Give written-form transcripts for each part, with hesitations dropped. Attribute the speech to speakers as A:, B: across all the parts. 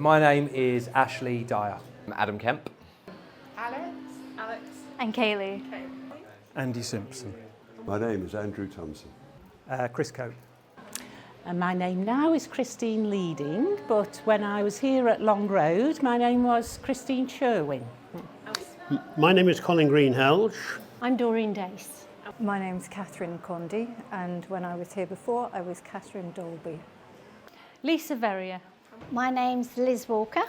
A: My name is Ashley Dyer.
B: I'm Adam Kemp.
C: Alex.
D: And Kaylee.
E: Andy Simpson.
F: My name is Andrew Thompson.
E: Chris Cope.
G: And my name now is Christine Leading, but when I was here at Long Road, my name was Christine Sherwin.
H: My name is Colin Greenhalgh.
D: I'm Doreen Dace.
I: My name's Catherine Condy, and when I was here before, I was Catherine Dolby.
D: Lisa Verrier.
J: My name's Liz Walker.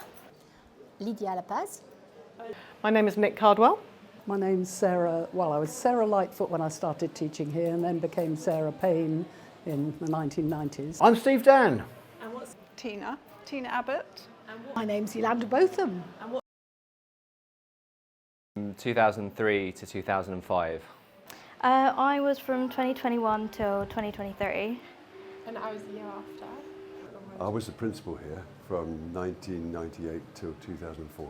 J: Lydia La Paz.
K: My name is Nick Cardwell.
L: My name's Sarah, I was Sarah Lightfoot when I started teaching here and then became Sarah Payne in the 1990s.
H: I'm Steve Dan.
C: And what's Tina Abbott?
J: My name's Yolanda Botham.
B: From 2003 to 2005.
D: I was from 2021 till 2023.
C: And I was the year after.
F: I was the principal here from 1998 till 2004.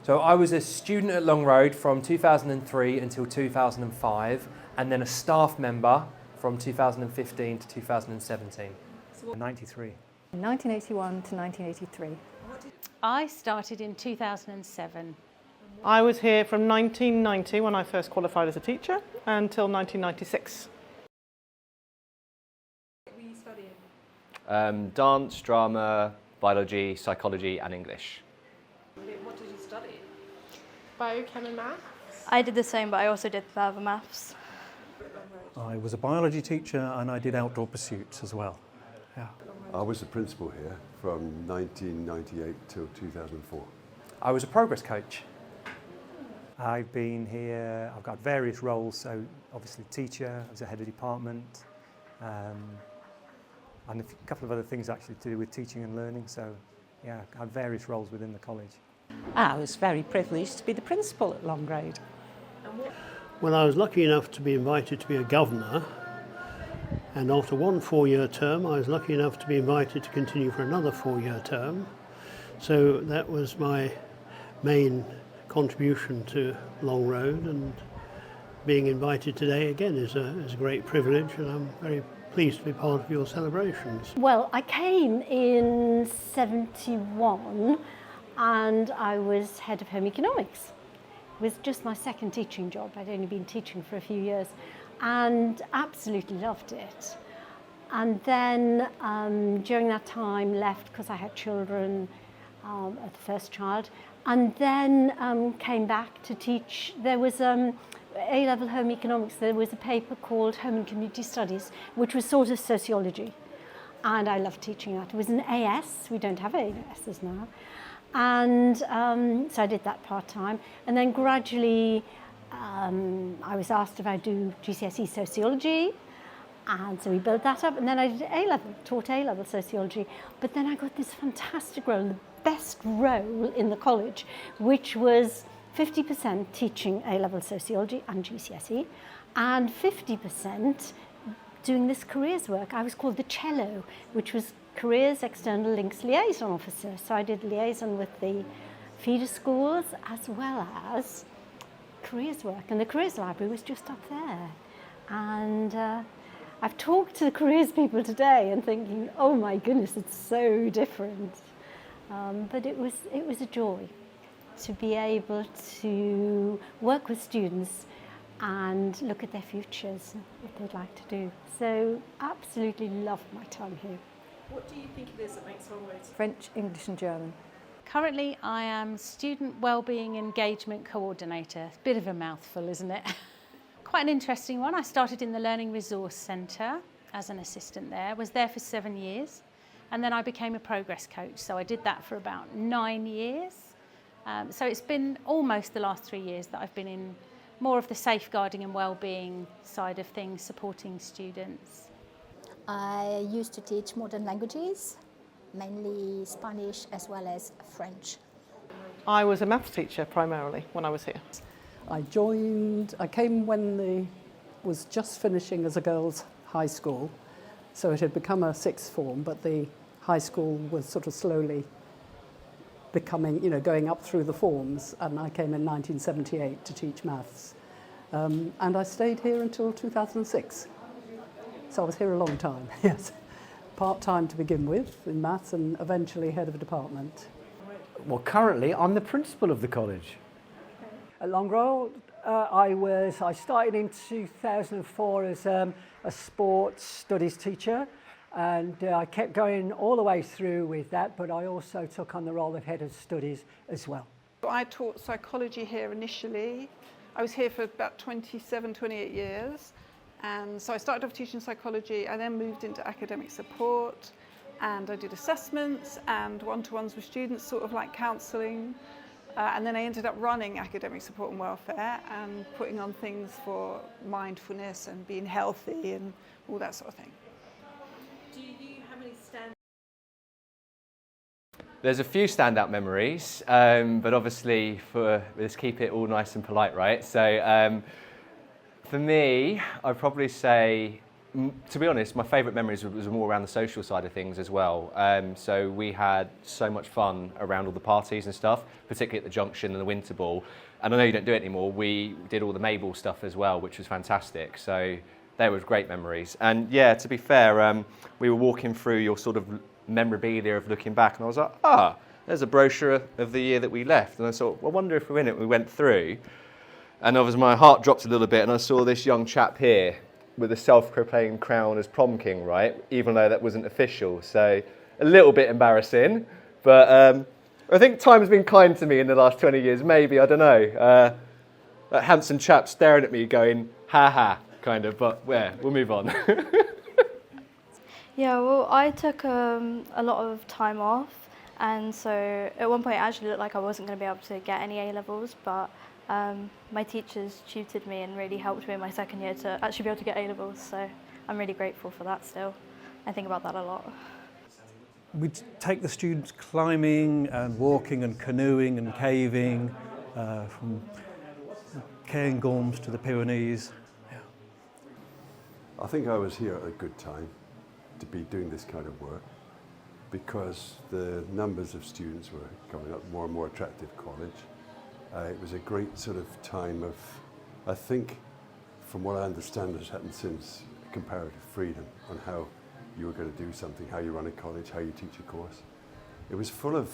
A: So I was a student at Long Road from 2003 until 2005, and then a staff member from 2015 to 2017.
E: 93.
I: 1981 to 1983.
D: I started in 2007.
K: I was here from 1990 when I first qualified as a teacher until 1996.
C: What were you studying?
B: Dance, drama, biology, psychology and English.
C: What did you study? Biochem and maths?
D: I did the same, but I also did further maths.
E: I was a biology teacher and I did outdoor pursuits as well. Yeah.
F: I was the principal here from 1998 till 2004.
A: I was a progress coach.
E: I've been here, I've got various roles, so obviously teacher, I was a head of department, and a couple of other things actually to do with teaching and learning, so yeah, I had various roles within the college.
G: I was very privileged to be the principal at Long Road.
H: Well, I was lucky enough to be invited to be a governor, and after one 4-year term, I was lucky enough to be invited to continue for another 4-year term. So that was my main contribution to Long Road, and being invited today again is a great privilege, and I'm very pleased to be part of your celebrations.
J: Well, I came in 71 and I was head of home economics. It was just my second teaching job. I'd only been teaching for a few years and absolutely loved it. And then during that time left because I had children at the first child, and then came back to teach. There was A-level home economics. There was a paper called Home and Community Studies, which was sort of sociology, and I loved teaching that. It was an AS. We don't have ASs now. And so I did that part-time, and then gradually I was asked if I'd do GCSE sociology, and so we built that up, and then I did A-level, taught A-level sociology, but then I got this fantastic role, the best role in the college, which was 50% teaching A-level sociology and GCSE, and 50% doing this careers work. I was called the Cello, which was Careers External Links Liaison Officer. So I did liaison with the feeder schools as well as careers work. And the careers library was just up there. And I've talked to the careers people today and thinking, oh my goodness, it's so different. But it was a joy to be able to work with students and look at their futures, what they'd like to do. So absolutely loved my time here.
C: What do you think it is that makes Long Road?
I: French, English and German.
D: Currently, I am Student Wellbeing Engagement Coordinator. It's a bit of a mouthful, isn't it? Quite an interesting one. I started in the Learning Resource Centre as an assistant there, was there for 7 years, and then I became a progress coach. So I did that for about 9 years. So it's been almost the last 3 years that I've been in more of the safeguarding and wellbeing side of things, supporting students.
J: I used to teach modern languages, mainly Spanish as well as French.
K: I was a maths teacher primarily when I was here.
L: I came when was just finishing as a girls' high school, so it had become a sixth form, but the high school was sort of slowly becoming, going up through the forms, and I came in 1978 to teach maths. And I stayed here until 2006. So I was here a long time, yes. Part-time to begin with in maths and eventually head of a department.
M: Well, currently I'm the principal of the college.
N: At Longroad, I started in 2004 as a sports studies teacher, and I kept going all the way through with that, but I also took on the role of head of studies as well.
C: I taught psychology here initially. I was here for about 27, 28 years. And so I started off teaching psychology. I then moved into academic support, and I did assessments and one-to-ones with students, sort of like counselling. And then I ended up running academic support and welfare and putting on things for mindfulness and being healthy and all that sort of thing.
O: Do you have any stand?
B: There's a few standout memories, but obviously let's keep it all nice and polite, right? So for me, I'd probably say, to be honest, my favourite memories was more around the social side of things as well. So we had so much fun around all the parties and stuff, particularly at the Junction and the Winter Ball. And I know you don't do it anymore, we did all the Mayball stuff as well, which was fantastic. So they were great memories. And yeah, to be fair, we were walking through your sort of memorabilia of looking back, and I was like, there's a brochure of the year that we left. And I thought, well, I wonder if we're in it. We went through, and obviously my heart dropped a little bit, and I saw this young chap here with a self-proclaimed crown as prom king, right? Even though that wasn't official. So a little bit embarrassing, but I think time's been kind to me in the last 20 years, maybe, I don't know. That handsome chap staring at me going, ha ha, kind of, but we'll move on.
P: Yeah, well, I took a lot of time off, and so at one point it actually looked like I wasn't going to be able to get any A-levels, but my teachers tutored me and really helped me in my second year to actually be able to get A-levels, so I'm really grateful for that still. I think about that a lot.
E: We take the students climbing and walking and canoeing and caving, from Cairngorms to the Pyrenees. Yeah.
F: I think I was here at a good time to be doing this kind of work, because the numbers of students were coming up, more and more attractive college. It was a great sort of time of, I think, from what I understand has happened since, comparative freedom on how you were going to do something, how you run a college, how you teach a course. It was full of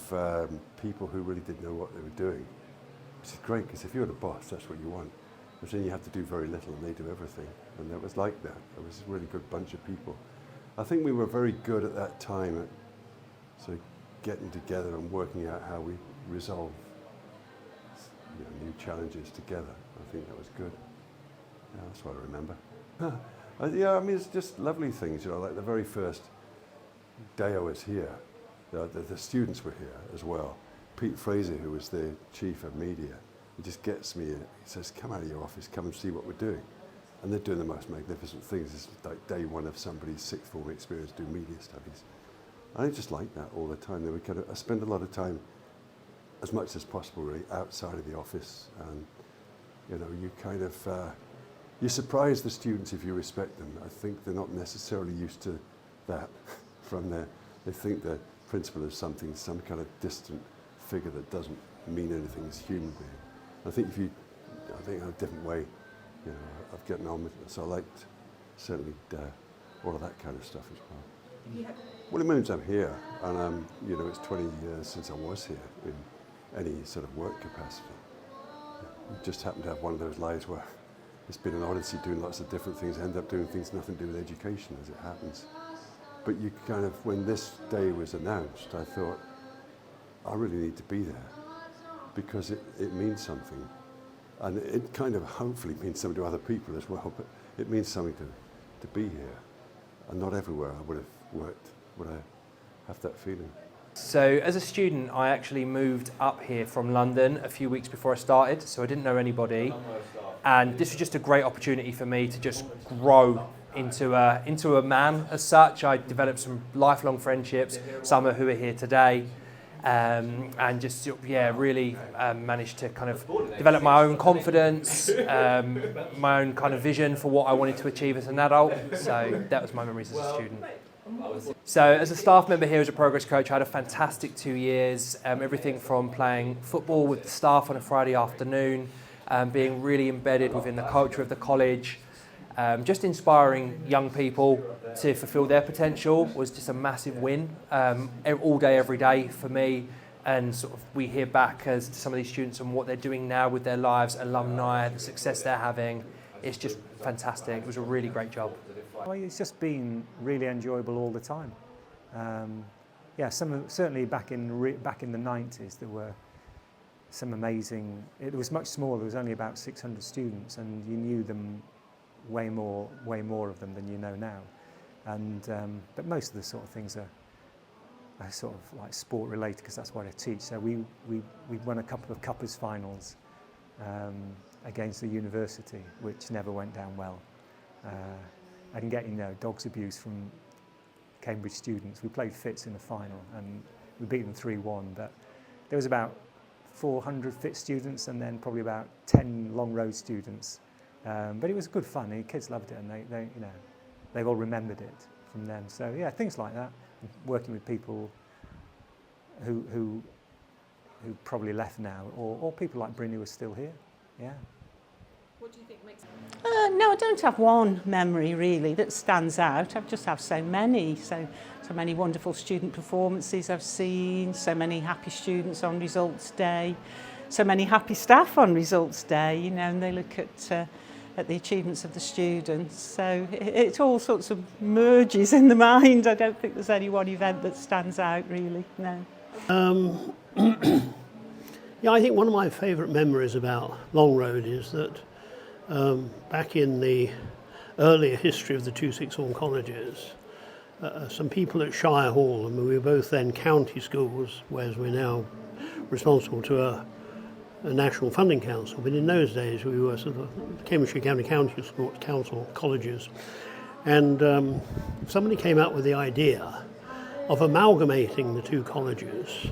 F: people who really didn't know what they were doing, which is great, because if you're the boss, that's what you want. But then you have to do very little and they do everything. And it was like that. It was a really good bunch of people. I think we were very good at that time at sort of getting together and working out how we resolve new challenges together. I think that was good. Yeah, that's what I remember. Yeah, I mean, it's just lovely things, like the very first day I was here, the students were here as well. Pete Fraser, who was the chief of media, he just gets me in. He says, come out of your office, come and see what we're doing. And they're doing the most magnificent things. It's like day one of somebody's sixth form experience doing media studies. And I just like that all the time. I spend a lot of time, as much as possible really, outside of the office. And you kind of, you surprise the students if you respect them. I think they're not necessarily used to that from there. They think the principal is some kind of distant figure that doesn't mean anything as a human being. I think in a different way, of getting on with it. So I liked certainly all of that kind of stuff as well. Yeah. Well, it means I'm here, and it's 20 years since I was here in any sort of work capacity. I just happened to have one of those lives where it's been an odyssey doing lots of different things, end up doing things nothing to do with education as it happens. But you kind of, when this day was announced, I thought, I really need to be there, because it means something. And it kind of hopefully means something to other people as well, but it means something to be here. And not everywhere I would have worked would I have that feeling.
A: So as a student, I actually moved up here from London a few weeks before I started, so I didn't know anybody. And this was just a great opportunity for me to just grow into a man as such. I developed some lifelong friendships, some who are here today. And just really managed to kind of develop my own confidence, my own kind of vision for what I wanted to achieve as an adult. So that was my memories as a student. So as a staff member here as a progress coach, I had a fantastic 2 years. Everything from playing football with the staff on a Friday afternoon, being really embedded within the culture of the college. Just inspiring young people to fulfil their potential was just a massive win all day, every day for me. and sort of we hear back as to some of these students and what they're doing now with their lives, alumni, the success they're having. It's just fantastic. It was a really great job.
Q: Well, it's just been really enjoyable all the time. Yeah, certainly back in the 90s there were some amazing. It was much smaller. There was only about 600 students, and you knew them way more of them than you know now. And but most of the sort of things are sort of like sport related, because that's what I teach. So we won a couple of Cuppers finals against the university, which never went down well. And getting dogs abuse from Cambridge students. We played Fitz in the final and we beat them 3-1, but there was about 400 Fitz students and then probably about 10 Long Road students. But it was good fun. The kids loved it, and they've all remembered it from them. So yeah, things like that. Working with people who probably left now, or people like Bryn who are still here. Yeah.
O: What do you think makes
G: No, I don't have one memory really that stands out. I just have so many wonderful student performances I've seen, so many happy students on results day, so many happy staff on results day, and they look at the achievements of the students. So it all sorts of merges in the mind. I don't think there's any one event that stands out really, no.
H: Yeah, I think one of my favourite memories about Long Road is that back in the earlier history of the 2 sixth form colleges, some people at Shire Hall, and we were both then county schools, whereas we're now responsible to a national funding council, but in those days we were sort of Cambridgeshire County Council colleges, and somebody came up with the idea of amalgamating the 2 colleges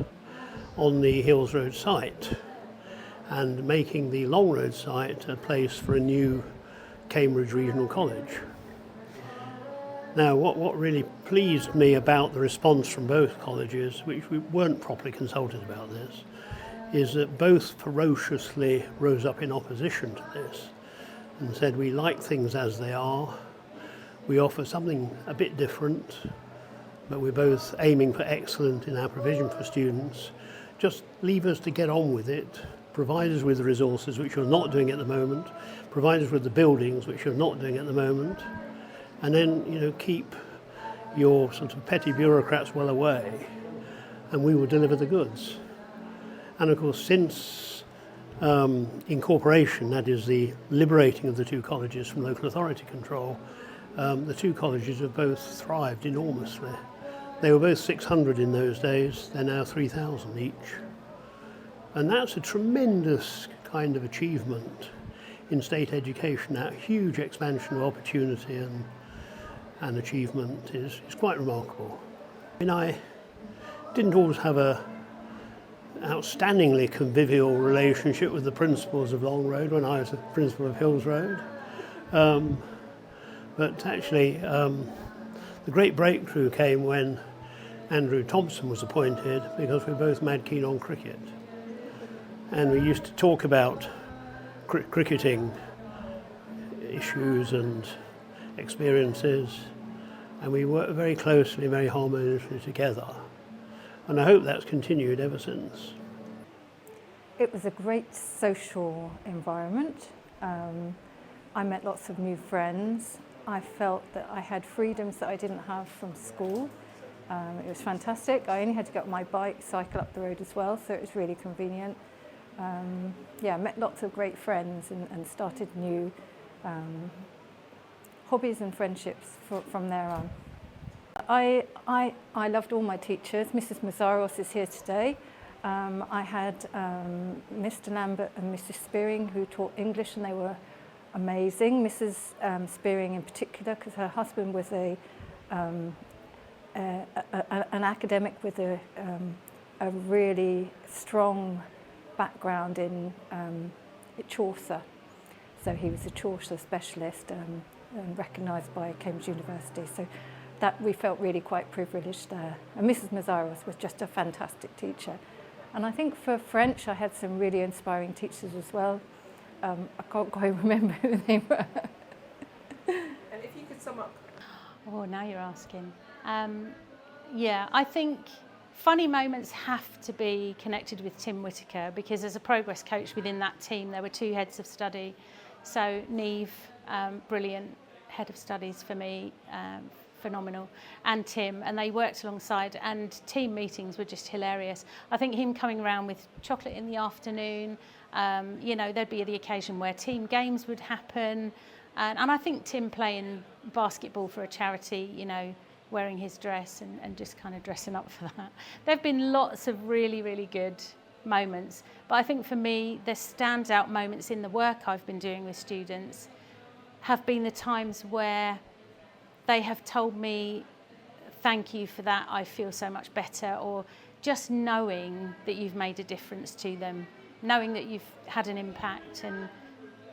H: on the Hills Road site and making the Long Road site a place for a new Cambridge Regional College. Now, what really pleased me about the response from both colleges, which we weren't properly consulted about this, is that both ferociously rose up in opposition to this and said, we like things as they are, we offer something a bit different, but we're both aiming for excellence in our provision for students. Just leave us to get on with it, provide us with the resources, which you're not doing at the moment, provide us with the buildings, which you're not doing at the moment, and then keep your sort of petty bureaucrats well away, and we will deliver the goods. And of course, since incorporation, that is the liberating of the 2 colleges from local authority control, the 2 colleges have both thrived enormously. They were both 600 in those days, they're now 3,000 each. And that's a tremendous kind of achievement in state education. That huge expansion of opportunity and achievement is quite remarkable. I didn't always have an outstandingly convivial relationship with the principals of Long Road when I was the principal of Hills Road. But actually, the great breakthrough came when Andrew Thompson was appointed, because we were both mad keen on cricket. And we used to talk about cricketing issues and experiences, and we worked very closely, very harmoniously together. And I hope that's continued ever since.
I: It was a great social environment. I met lots of new friends. I felt that I had freedoms that I didn't have from school. It was fantastic. I only had to get on my bike, cycle up the road as well, so it was really convenient. I met lots of great friends and started new hobbies and friendships from there on. I loved all my teachers. Mrs. Mazzaros is here today. I had Mr. Lambert and Mrs. Spearing who taught English, and they were amazing. Mrs. Spearing in particular, because her husband was an academic with a really strong background in Chaucer. So he was a Chaucer specialist and recognised by Cambridge University. So that we felt really quite privileged there. And Mrs. Mazzaros was just a fantastic teacher. And I think for French, I had some really inspiring teachers as well. I can't quite remember who they were.
O: And if you could sum up.
D: Oh, now you're asking. I think Funny moments have to be connected with Tim Whitaker, because as a progress coach within that team, there were 2 heads of study. So Neve, brilliant head of studies for me, phenomenal, and Tim, and they worked alongside, and team meetings were just hilarious. I think him coming around with chocolate in the afternoon, you know, there'd be the occasion where team games would happen, and I think Tim playing basketball for a charity, you know, wearing his dress and just kind of dressing up for that. There have been lots of really, really good moments, but I think for me, the standout moments in the work I've been doing with students have been the times where they have told me, thank you for that, I feel so much better, or just knowing that you've made a difference to them, knowing that you've had an impact and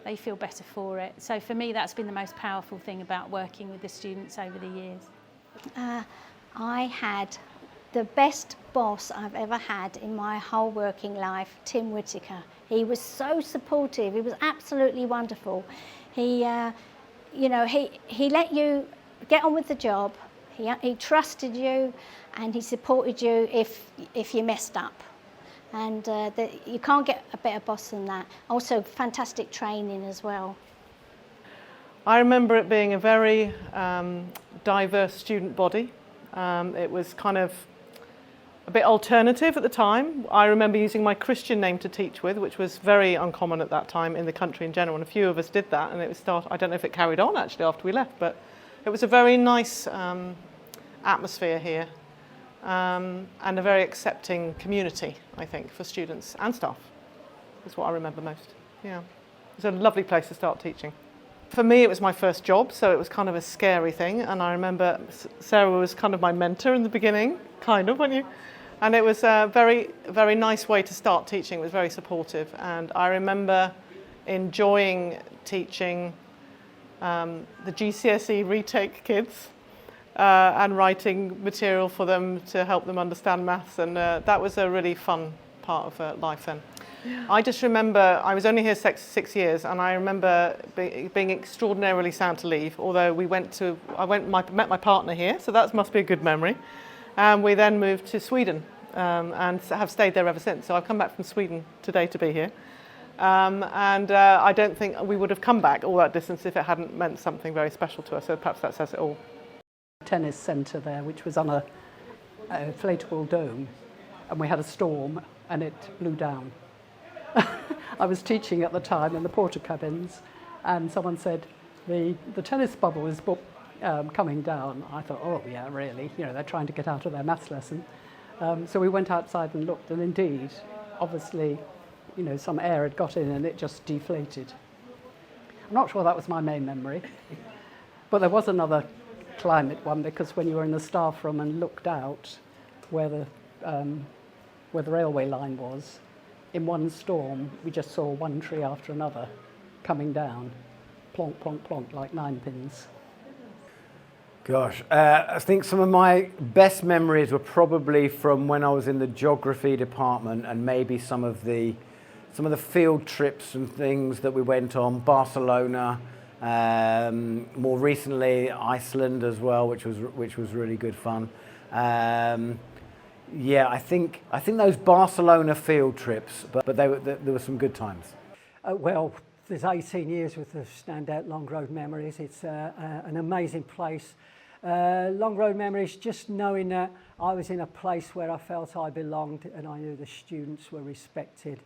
D: they feel better for it. So for me, that's been the most powerful thing about working with the students over the years.
R: I had the best boss I've ever had in my whole working life, Tim Whitaker. He was so supportive, he was absolutely wonderful. He, you know, he let you get on with the job, he trusted you, and he supported you if you messed up. And you can't get a better boss than that. Also, fantastic training as well.
K: I remember it being a very diverse student body. It was kind of a bit alternative at the time. I remember using my Christian name to teach with, which was very uncommon at that time in the country in general, and a few of us did that, and it was I don't know if it carried on actually after we left, but it was a very nice atmosphere here, and a very accepting community, I think, for students and staff, is what I remember most. Yeah, it was a lovely place to start teaching. For me, it was my first job, so it was kind of a scary thing, and I remember Sarah was kind of my mentor in the beginning, kind of, weren't you? And it was a very, very nice way to start teaching. It was very supportive, and I remember enjoying teaching the GCSE retake kids and writing material for them to help them understand maths, and that was a really fun part of life then. Yeah. I just remember, I was only here 6 years, and I remember being extraordinarily sad to leave, although met my partner here, so that must be a good memory. And we then moved to Sweden and have stayed there ever since. So I've come back from Sweden today to be here. I don't think we would have come back all that distance if it hadn't meant something very special to us, so perhaps that says it all.
L: Tennis centre there, which was on a inflatable dome, and we had a storm and it blew down. I was teaching at the time in the porter cabins, and someone said the tennis bubble is coming down. I thought, oh yeah, really? You know, they're trying to get out of their maths lesson. So we went outside and looked, and indeed, obviously, you know, some air had got in and it just deflated. I'm not sure that was my main memory, but there was another climate one, because when you were in the staff room and looked out where the railway line was, in one storm, we just saw one tree after another coming down, plonk, plonk, plonk, like 9 pins.
M: Gosh, I think some of my best memories were probably from when I was in the geography department, and maybe some of the field trips and things that we went on. Barcelona, more recently Iceland as well, which was really good fun. Yeah, I think those Barcelona field trips, but there were some good times.
N: Well, there's 18 years worth of standout Long Road memories. It's an amazing place. Long Road memories, just knowing that I was in a place where I felt I belonged and I knew the students were respected.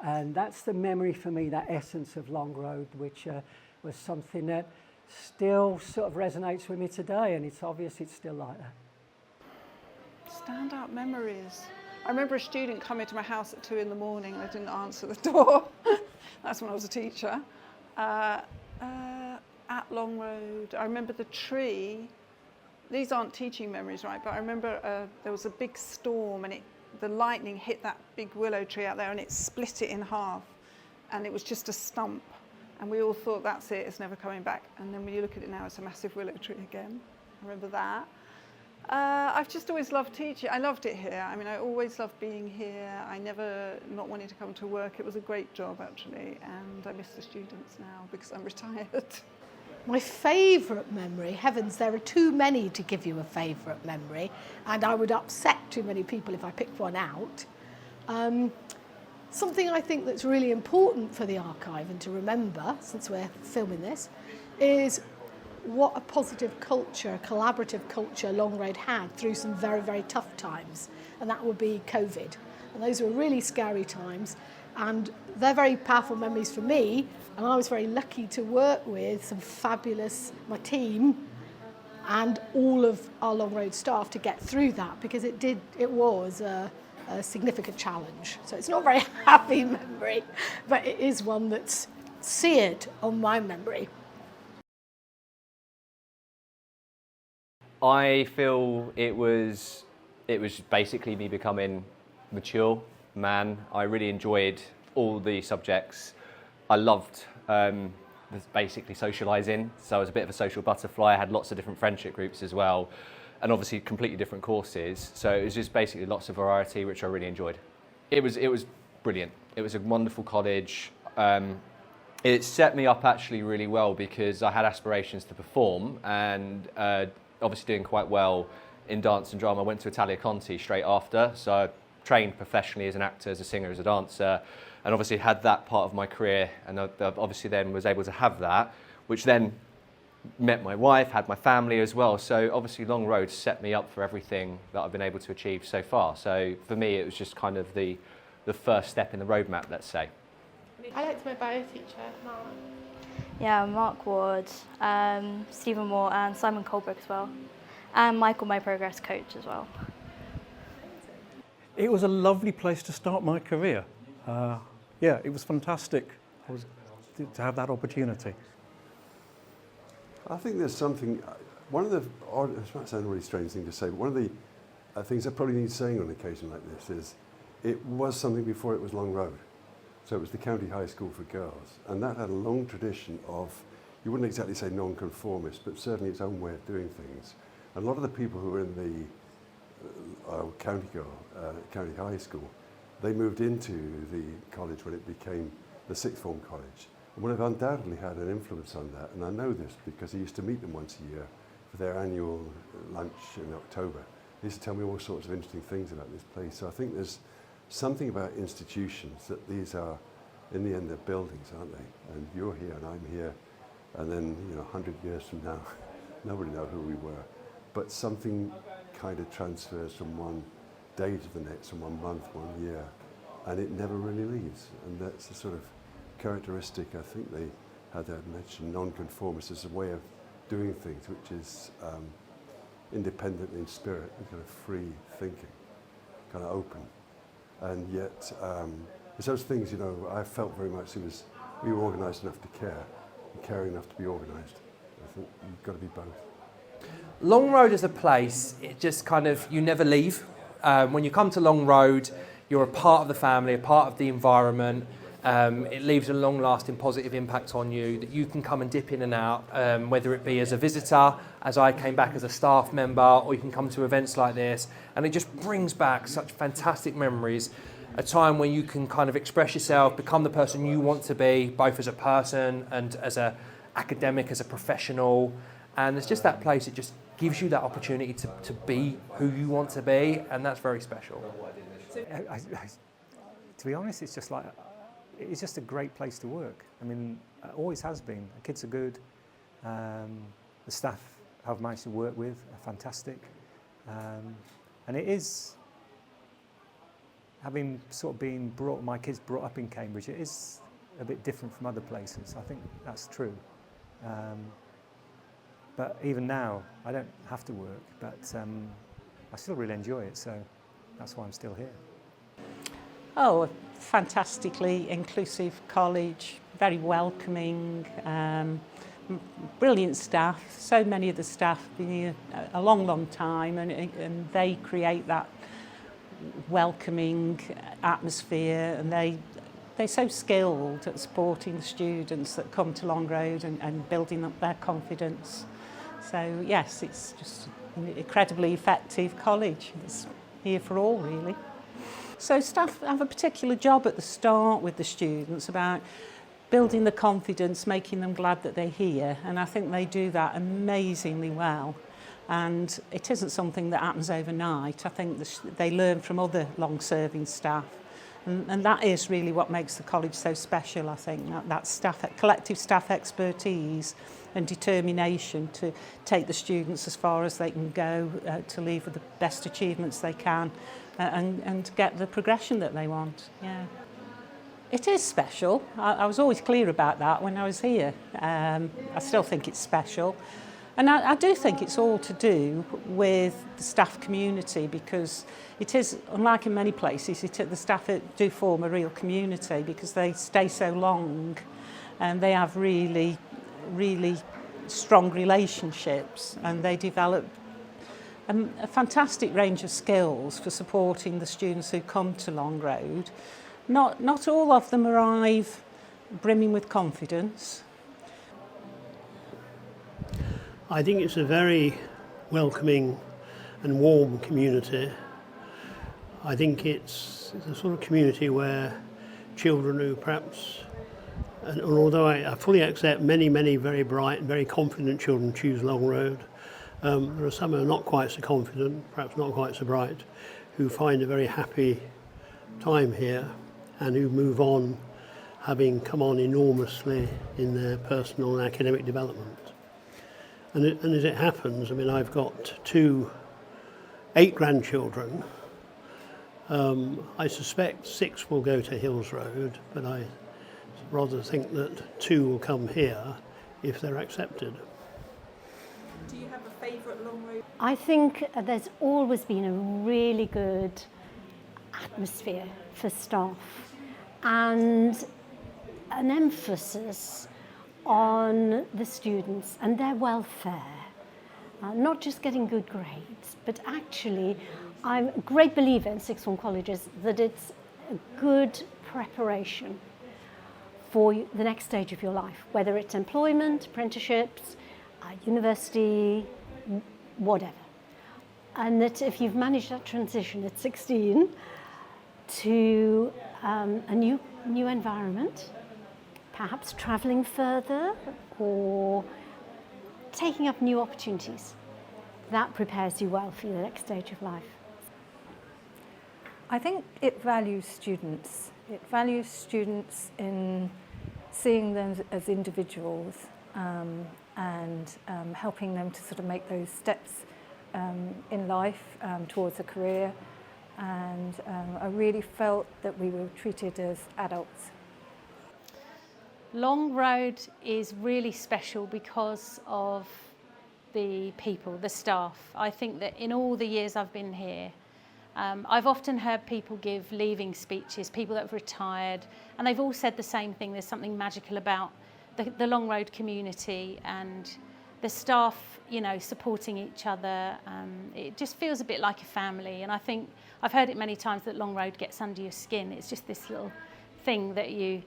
N: And that's the memory for me, that essence of Long Road, which was something that still sort of resonates with me today, and it's obvious it's still like that.
C: Standout memories. I remember a student coming to my house at 2 in the morning and I didn't answer the door. That's when I was a teacher. At Long Road, I remember the tree. These aren't teaching memories, right? But I remember there was a big storm and the lightning hit that big willow tree out there and it split it in half. And it was just a stump. And we all thought, that's it, it's never coming back. And then when you look at it now, it's a massive willow tree again. I remember that. I've just always loved teaching. I loved it here. I mean, I always loved being here. I never not wanting to come to work. It was a great job, actually, and I miss the students now because I'm retired.
S: My favourite memory, heavens, there are too many to give you a favourite memory, and I would upset too many people if I picked one out. Something I think that's really important for the archive and to remember, since we're filming this, is what a positive culture, collaborative culture Longroad had through some very, very tough times, and that would be COVID. And those were really scary times, and they're very powerful memories for me, and I was very lucky to work with some fabulous, my team, and all of our Longroad staff to get through that, because it was a significant challenge. So it's not a very happy memory, but it is one that's seared on my memory.
B: I feel it was basically me becoming mature man. I really enjoyed all the subjects. I loved basically socialising, so I was a bit of a social butterfly. I had lots of different friendship groups as well, and obviously completely different courses. So it was just basically lots of variety, which I really enjoyed. It was brilliant. It was a wonderful college. It set me up actually really well because I had aspirations to perform, and obviously doing quite well in dance and drama. I went to Italia Conti straight after, so I trained professionally as an actor, as a singer, as a dancer, and obviously had that part of my career, and I obviously then was able to have that, which then met my wife, had my family as well. So obviously Longroad set me up for everything that I've been able to achieve so far. So for me, it was just kind of the first step in the roadmap, let's say.
T: I liked my bio teacher, Mark.
P: Yeah, Mark Ward, Stephen Moore and Simon Colbrook as well. And Michael, my progress coach as well.
E: It was a lovely place to start my career. Yeah, it was fantastic to have that opportunity.
F: I think there's something, this might sound a really strange thing to say, but one of the things I probably need saying on an occasion like this is it was something before it was Longroad. So it was the County High School for Girls, and that had a long tradition of, you wouldn't exactly say non-conformist, but certainly its own way of doing things. And a lot of the people who were in the County High School, they moved into the college when it became the sixth form college. And would have undoubtedly had an influence on that, and I know this because I used to meet them once a year for their annual lunch in October. They used to tell me all sorts of interesting things about this place. So I think there's something about institutions that these are, in the end, they're buildings, aren't they? And you're here and I'm here, and then 100 years from now, nobody knows who we were. But something kind of transfers from one day to the next, from 1 month, 1 year, and it never really leaves. And that's the sort of characteristic I think they had mentioned, non-conformist as a way of doing things, which is independent in spirit, and kind of free thinking, kind of open. And yet, it's those things, I felt very much we were organised enough to care, and caring enough to be organised. I think you've got to be both.
A: Longroad as a place, it just kind of, you never leave. When you come to Longroad, you're a part of the family, a part of the environment. It leaves a long-lasting positive impact on you that you can come and dip in and out, whether it be as a visitor, as I came back as a staff member, or you can come to events like this, and it just brings back such fantastic memories, a time when you can kind of express yourself, become the person you want to be, both as a person and as an academic, as a professional, and it's just that place, it just gives you that opportunity to be who you want to be, and that's very special.
Q: To be honest, it's just a great place to work. I mean, it always has been. The kids are good. The staff I've managed to work with are fantastic. And it is, having sort of been my kids brought up in Cambridge, it is a bit different from other places. I think that's true. But even now, I don't have to work, but I still really enjoy it, so that's why I'm still here.
G: Oh, a fantastically inclusive college, very welcoming, brilliant staff. So many of the staff have been here a long, long time, and they create that welcoming atmosphere, and they're so skilled at supporting the students that come to Longroad and building up their confidence. So yes, it's just an incredibly effective college. It's here for all, really. So staff have a particular job at the start with the students about building the confidence, making them glad that they're here, and I think they do that amazingly well. And it isn't something that happens overnight. I think they learn from other long-serving staff, and that is really what makes the college so special, I think, that staff, collective staff expertise and determination to take the students as far as they can go, to leave with the best achievements they can, and get the progression that they want. Yeah. It is special. I was always clear about that when I was here. I still think it's special. And I do think it's all to do with the staff community, because it is, unlike in many places, the staff do form a real community because they stay so long and they have really, really strong relationships, and they develop a fantastic range of skills for supporting the students who come to Longroad. Not all of them arrive brimming with confidence.
H: I think it's a very welcoming and warm community. I think it's a sort of community where children who perhaps, and although I fully accept many very bright and very confident children choose Longroad, there are some who are not quite so confident, perhaps not quite so bright, who find a very happy time here and who move on having come on enormously in their personal and academic development. And as it happens, I mean, I've got 8 grandchildren. I suspect 6 will go to Hills Road, but I rather think that 2 will come here if they're accepted.
O: Do you have a favourite Longroad?
J: I think there's always been a really good atmosphere for staff and an emphasis on the students and their welfare, not just getting good grades, but actually I'm a great believer in sixth form colleges that it's a good preparation for the next stage of your life, whether it's employment, apprenticeships, university, whatever. And that if you've managed that transition at 16 to a new environment, perhaps travelling further or taking up new opportunities, that prepares you well for the next stage of life.
I: I think it values students. It values students in seeing them as individuals and helping them to sort of make those steps in life towards a career. And I really felt that we were treated as adults.
D: Longroad is really special because of the people, the staff. I think that in all the years I've been here, I've often heard people give leaving speeches, people that have retired, and they've all said the same thing. There's something magical about the Longroad community and the staff, supporting each other. It just feels a bit like a family, and I think I've heard it many times that Longroad gets under your skin. It's just this little thing that you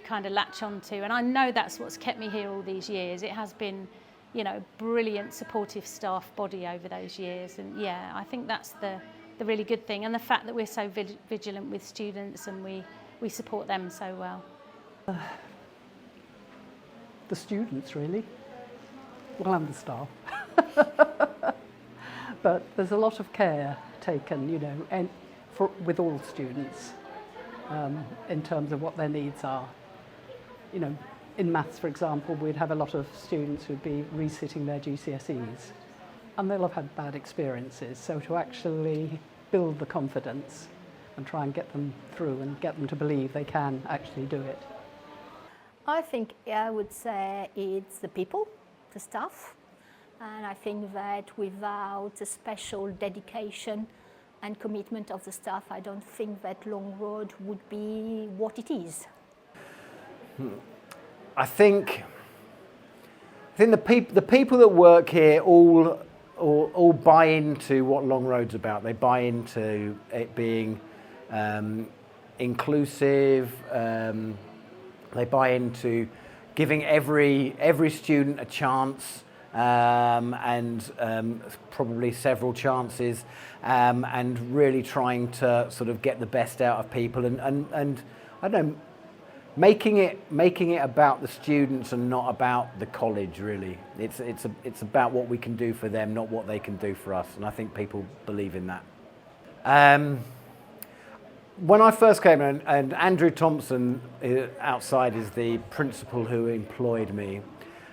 D: kind of latch onto, and I know that's what's kept me here all these years. It has been, brilliant, supportive staff body over those years, and yeah, I think that's the really good thing, and the fact that we're so vigilant with students and we support them so well.
L: The students, really. Well, and the staff. But there's a lot of care taken, and with all students in terms of what their needs are. In maths, for example, we'd have a lot of students who'd be resitting their GCSEs, and they'll have had bad experiences. So to actually build the confidence and try and get them through and get them to believe they can actually do it.
R: I think I would say it's the people, the staff, and I think that without the special dedication and commitment of the staff, I don't think that Longroad would be what it is.
M: I think the people that work here all buy into what Longroad's about. They buy into it being inclusive. They buy into giving every student a chance and probably several chances, and really trying to sort of get the best out of people. And I don't know, making it about the students and not about the college, really. It's about what we can do for them, not what they can do for us, and I think people believe in that. When I first came in, and Andrew Thompson outside is the principal who employed me,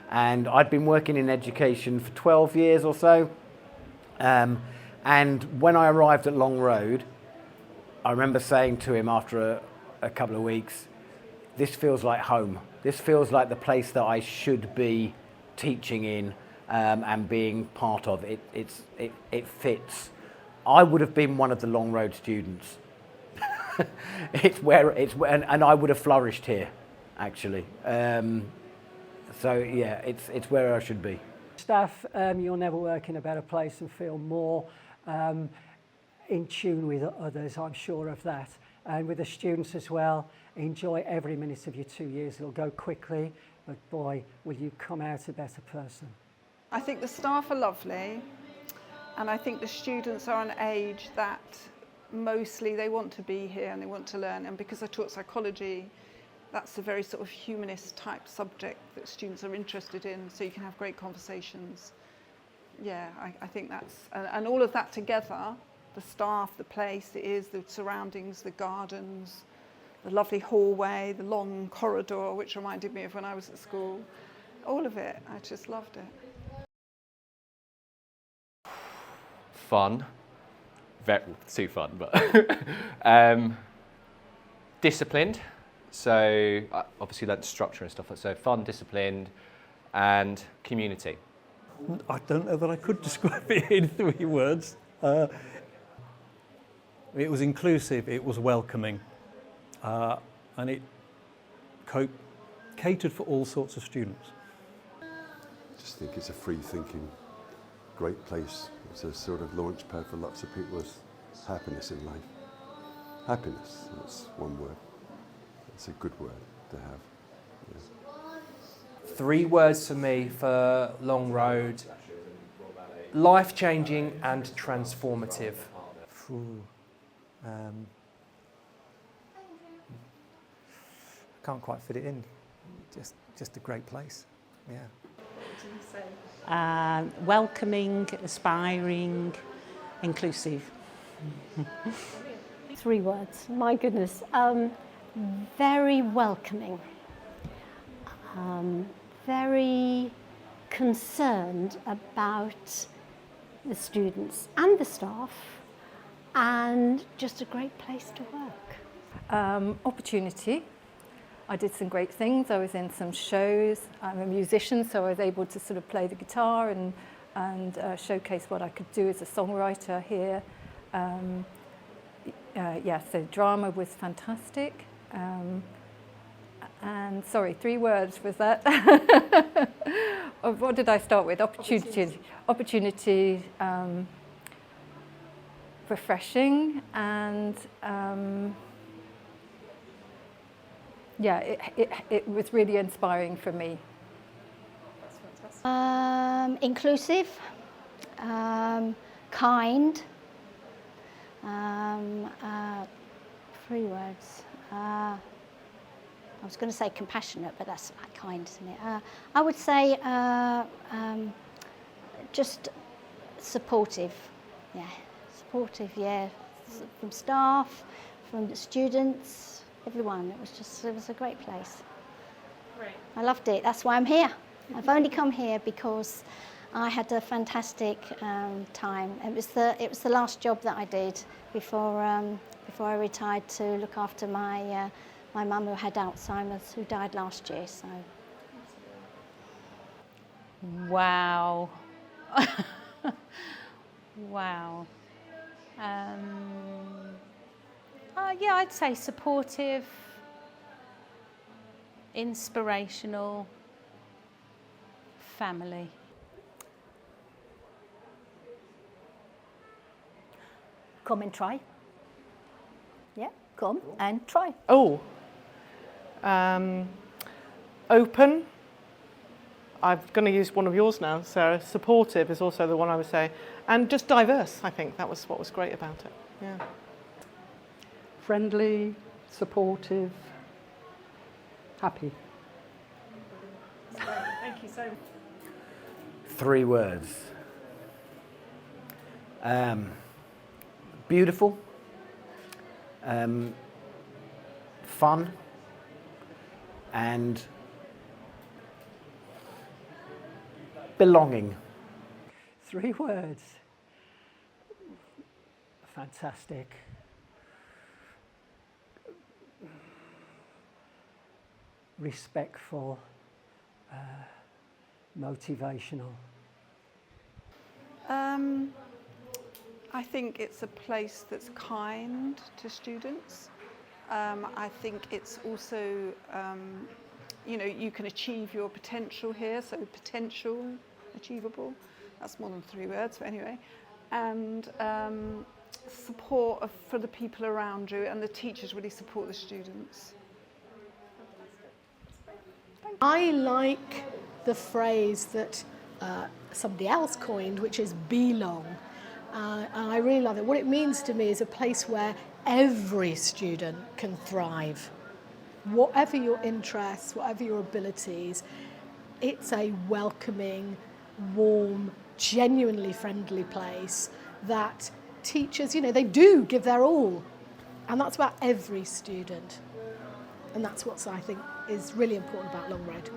M: and I'd been working in education for 12 years or so, and when I arrived at Long Road, I remember saying to him after a couple of weeks, this feels like home. This feels like the place that I should be teaching in and being part of. It fits. I would have been one of the Long Road students. And I would have flourished here, actually. So yeah, it's where I should be.
N: Staff, you'll never work in a better place and feel more in tune with others, I'm sure of that. And with the students as well, enjoy every minute of your 2 years. It'll go quickly, but boy, will you come out a better person.
C: I think the staff are lovely, and I think the students are an age that mostly they want to be here and they want to learn. And because I taught psychology, that's a very sort of humanist type subject that students are interested in, so you can have great conversations. Yeah, I think that's, and all of that together, the staff, the place, the surroundings, the gardens, the lovely hallway, the long corridor, which reminded me of when I was at school. All of it, I just loved it.
B: Fun. Too fun, but disciplined. So I obviously learnt structure and stuff like that. So fun, disciplined, and community.
E: I don't know that I could describe it in 3 words. It was inclusive, it was welcoming, and it catered for all sorts of students.
F: I just think it's a free-thinking, great place. It's a sort of launch pad for lots of people's happiness in life. Happiness, that's one word. It's a good word to have. Yes.
A: 3 words for me for Long Road: life-changing and transformative.
Q: Can't quite fit it in. Just a great place. Yeah.
C: What do you say?
G: Welcoming, aspiring, inclusive.
J: 3 words, my goodness. Very welcoming. Very concerned about the students and the staff, and just a great place to work.
I: Opportunity. I did some great things. I was in some shows. I'm a musician, so I was able to sort of play the guitar and showcase what I could do as a songwriter here. Yeah, so drama was fantastic. And sorry, 3 words was that? What did I start with? Opportunity, refreshing, and yeah, it was really inspiring for me.
C: That's fantastic.
R: Inclusive, kind. 3 words. I was going to say compassionate, but that's like kind, isn't it? I would say just supportive. Yeah, supportive. Yeah, from staff, from the students, everyone. It was a great place.
C: Great.
R: I loved it. That's why I'm here. I've only come here because I had a fantastic time. It was the last job that I did before I retired to look after my my mum, who had Alzheimer's, who died last year. So.
D: Wow. Wow. Yeah, I'd say supportive, inspirational, family.
I: Come and try. Yeah, come and try.
K: Oh. Open. I'm going to use one of yours now, Sarah. Supportive is also the one I would say. And just diverse, I think. That was what was great about it. Yeah.
L: Friendly, supportive, happy.
S: Thank you so much.
M: 3 words. Beautiful, fun, and belonging.
N: 3 words. Fantastic. Respectful. Motivational.
C: I think it's a place that's kind to students. I think it's also, you know, you can achieve your potential here, so potential, achievable, that's more than 3 words, but anyway. And support for the people around you, and the teachers really support the students.
S: I like the phrase that somebody else coined, which is belong. And I really love it. What it means to me is a place where every student can thrive. Whatever your interests, whatever your abilities, it's a welcoming, warm, genuinely friendly place that teachers, you know, they do give their all. And that's about every student. And that's what I think is really important about Long Road.